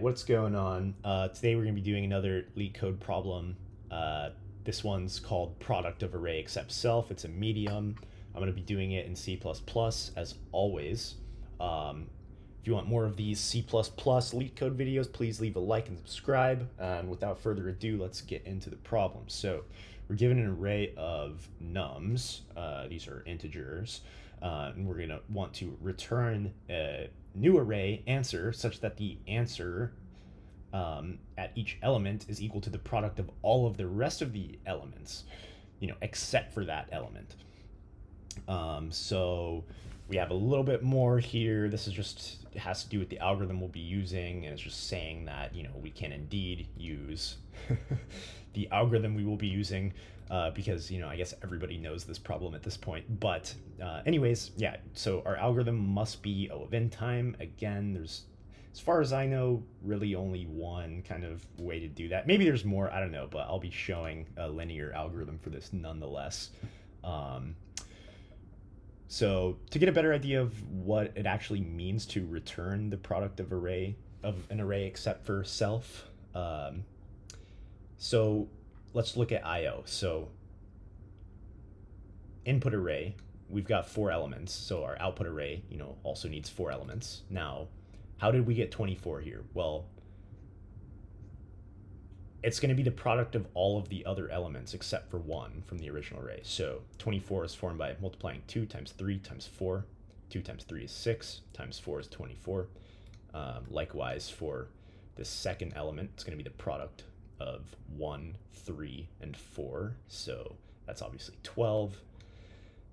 What's going on? Today we're going to be doing another LeetCode problem. This one's called product of array except self. It's a medium. I'm going to be doing it in C++ as always. If you want more of these C++ LeetCode videos, please leave a like and subscribe. And without further ado, let's get into the problem. So we're given an array of nums. These are integers. And we're going to want to return a new array answer such that the answer at each element is equal to the product of all of the rest of the elements, except for that element. So we have a little bit more here. This is just, it has to do with the algorithm we'll be using, and it's just saying that, we can indeed use the algorithm we will be using because, I guess everybody knows this problem at this point. But anyways, yeah, so our algorithm must be O of n time. Again, there's, as far as I know, really only one kind of way to do that. Maybe there's more, I don't know, but I'll be showing a linear algorithm for this nonetheless. So to get a better idea of what it actually means to return the product of an array except for self, so let's look at IO. So input array, we've got 4 elements. So our output array, also needs 4 elements. Now, how did we get 24 here? Well, it's going to be the product of all of the other elements except for 1 from the original array. So 24 is formed by multiplying 2 times 3 times 4. 2 times 3 is 6, times 4 is 24. Likewise, for the second element, it's going to be the product of 1, 3, and 4. So that's obviously 12.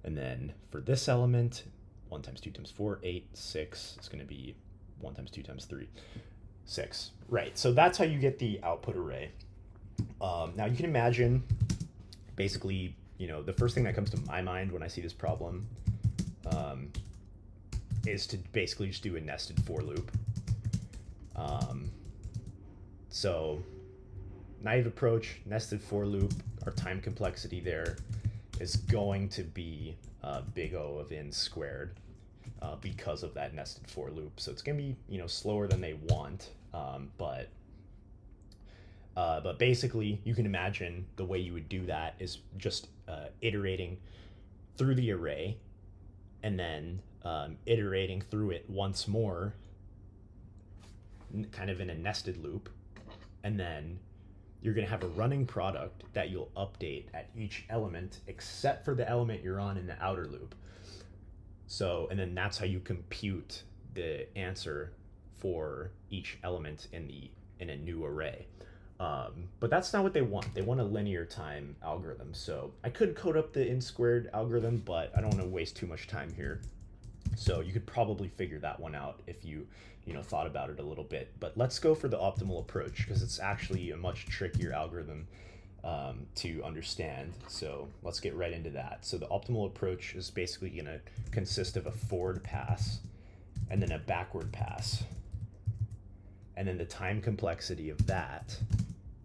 And then for this element, 1 times 2 times 4, 8, 6. It's going to be 1 times 2 times 3, 6. Right, so that's how you get the output array. Now you can imagine, basically, the first thing that comes to my mind when I see this problem is to basically just do a nested for loop. So naive approach, nested for loop, our time complexity there is going to be big O of n squared because of that nested for loop. So it's going to be, slower than they want, but basically you can imagine the way you would do that is just iterating through the array and then iterating through it once more, kind of in a nested loop, and then you're going to have a running product that you'll update at each element except for the element you're on in the outer loop. So, and then that's how you compute the answer for each element in a new array. But that's not what they want. They want a linear time algorithm. So I could code up the n squared algorithm, but I don't want to waste too much time here. So you could probably figure that one out if you thought about it a little bit. But let's go for the optimal approach because it's actually a much trickier algorithm to understand. So let's get right into that. So the optimal approach is basically going to consist of a forward pass and then a backward pass. And then the time complexity of that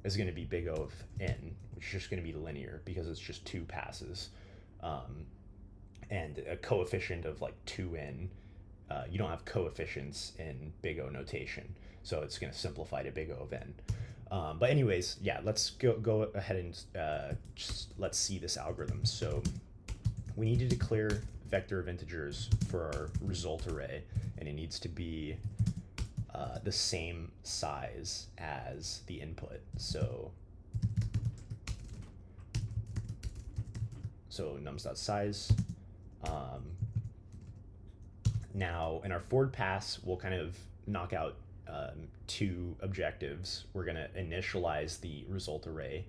is going to be big O of n, which is just going to be linear because it's just 2 passes. And a coefficient of like 2n. You don't have coefficients in big O notation, so it's going to simplify to big O of n. But anyways, yeah, let's go ahead and just let's see this algorithm. So we need to declare vector of integers for our result array, and it needs to be the same size as the input. So nums.size. Now in our forward pass, we'll kind of knock out 2 objectives. We're going to initialize the result array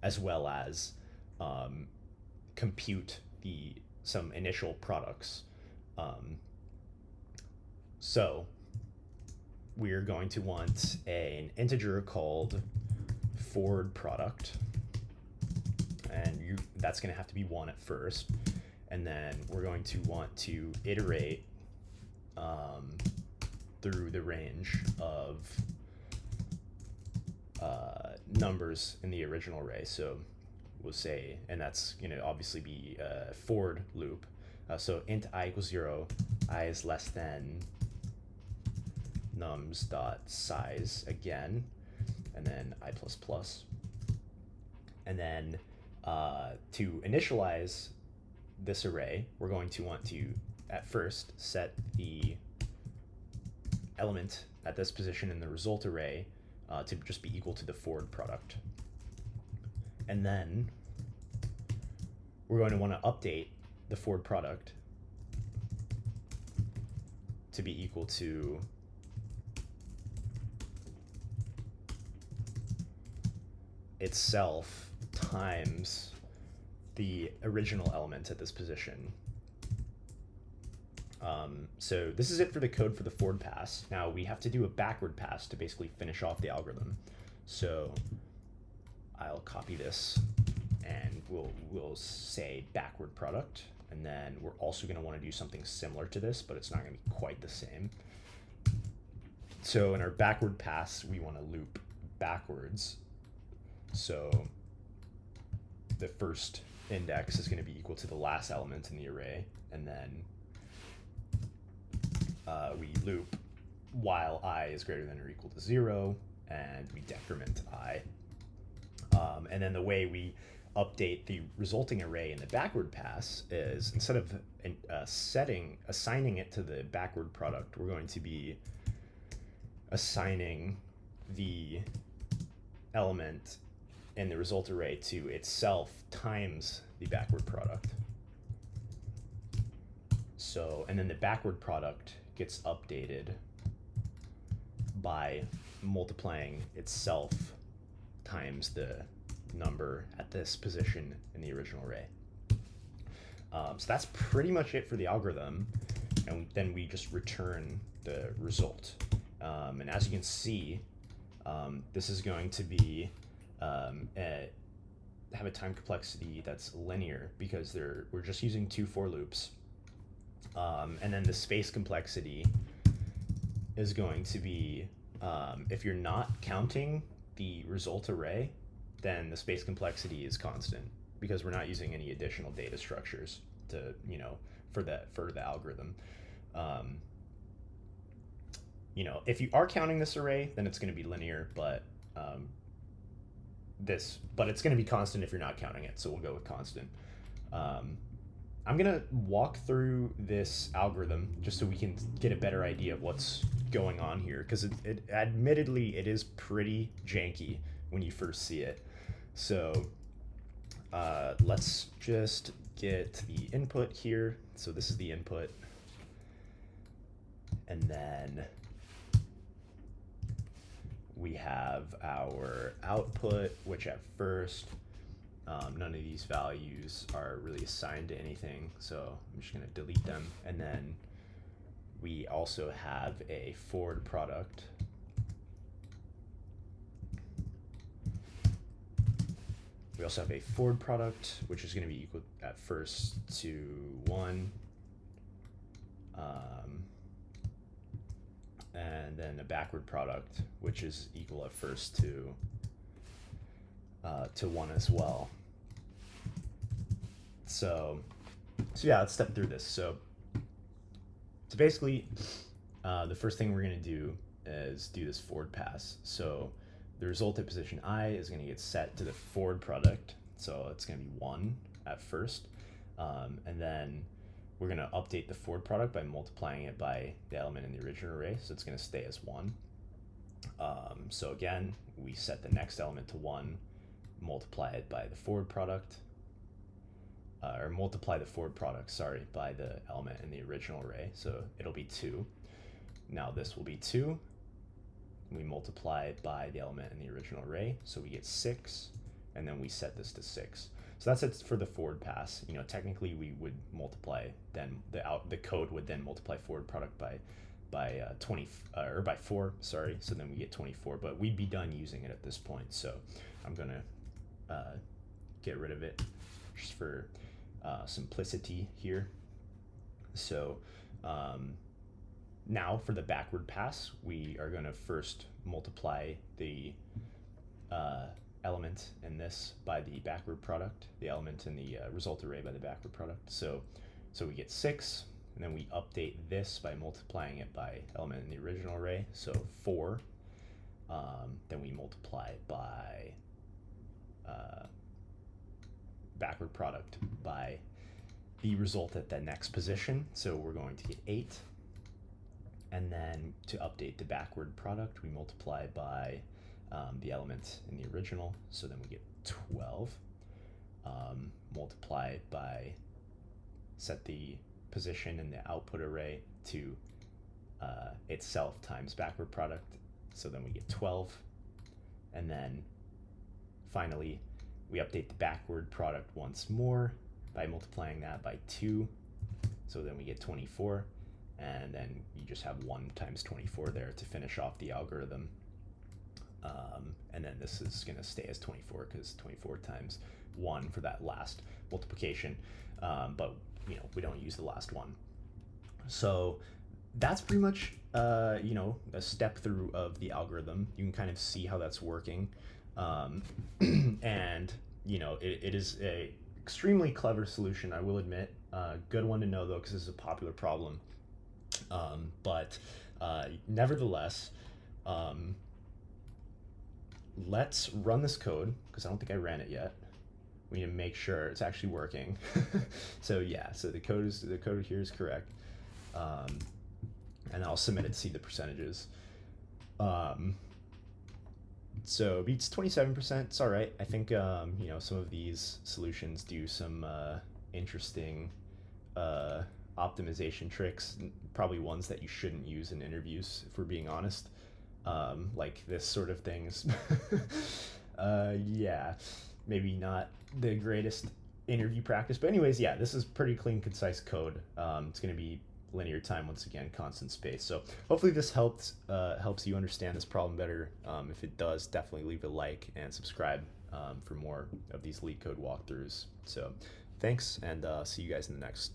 as well as compute some initial products. So we're going to want an integer called forward product, and that's going to have to be 1 at first. And then we're going to want to iterate through the range of numbers in the original array. So we'll say, and that's going to obviously be a forward loop. So int I equals 0, I is less than nums.size again, and then I++. And then to initialize this array, we're going to want to, at first, set the element at this position in the result array to just be equal to the forward product. And then we're going to want to update the forward product to be equal to itself times the original element at this position. So this is it for the code for the forward pass. Now we have to do a backward pass to basically finish off the algorithm. So I'll copy this and we'll say backward product. And then we're also going to want to do something similar to this, but it's not going to be quite the same. So in our backward pass, we want to loop backwards. So the first index is going to be equal to the last element in the array, and then we loop while I is greater than or equal to 0, and we decrement I. And then the way we update the resulting array in the backward pass is, instead of assigning it to the backward product, we're going to be assigning the element in the result array to itself times the backward product. So, and then the backward product gets updated by multiplying itself times the number at this position in the original array. So that's pretty much it for the algorithm, and then we just return the result. And as you can see, this is going to be have a time complexity that's linear because we're just using 2 for loops. And then the space complexity is going to be, if you're not counting the result array, then the space complexity is constant because we're not using any additional data structures to, for the algorithm. If you are counting this array, then it's going to be linear, but it's going to be constant if you're not counting it. So we'll go with constant. I'm going to walk through this algorithm just so we can get a better idea of what's going on here, because it admittedly, it is pretty janky when you first see it. So let's just get the input here. So this is the input. And then we have our output, which at first, none of these values are really assigned to anything. So I'm just going to delete them. And then we also have a forward product. We also have a forward product, which is going to be equal at first to 1. And then a backward product, which is equal at first to 1 as well. So yeah, let's step through this. So basically, the first thing we're going to do is do this forward pass. So the result at position I is going to get set to the forward product. So it's going to be 1 at first. And then we're going to update the forward product by multiplying it by the element in the original array. So it's going to stay as 1. So again, we set the next element to 1, multiply it by the forward product, or multiply the forward product, sorry, by the element in the original array. So it'll be 2. Now this will be 2. We multiply it by the element in the original array. So we get 6, and then we set this to 6. So that's it for the forward pass. Technically we would multiply, then the code would then multiply forward product by 20 or by 4, sorry. So then we get 24, but we'd be done using it at this point. So I'm gonna get rid of it just for simplicity here. So now for the backward pass, we are going to first multiply the element in this by the backward product, the element in the result array by the backward product. So we get 6, and then we update this by multiplying it by element in the original array, so 4. Then we multiply by backward product by the result at the next position, so we're going to get 8. And then to update the backward product, we multiply by the element in the original, so then we get 12. Multiply by, set the position in the output array to itself times backward product, so then we get 12. And then finally, we update the backward product once more by multiplying that by 2, so then we get 24. And then you just have 1 times 24 there to finish off the algorithm. And then this is going to stay as 24 because 24 times 1 for that last multiplication. But we don't use the last one. So that's pretty much a step through of the algorithm. You can kind of see how that's working. And it is a extremely clever solution, I will admit. Good one to know though, because this is a popular problem. But nevertheless, let's run this code, because I don't think I ran it yet. We need to make sure it's actually working. So yeah, so the code here is correct. And I'll submit it to see the percentages. So it beats 27%. It's all right. I think some of these solutions do some interesting optimization tricks, probably ones that you shouldn't use in interviews, if we're being honest. Like this sort of things. Yeah, maybe not the greatest interview practice, but anyways, yeah, this is pretty clean, concise code. It's going to be linear time, once again, constant space. So hopefully this helps you understand this problem better. If it does, definitely leave a like and subscribe for more of these LeetCode walkthroughs. So thanks, and see you guys in the next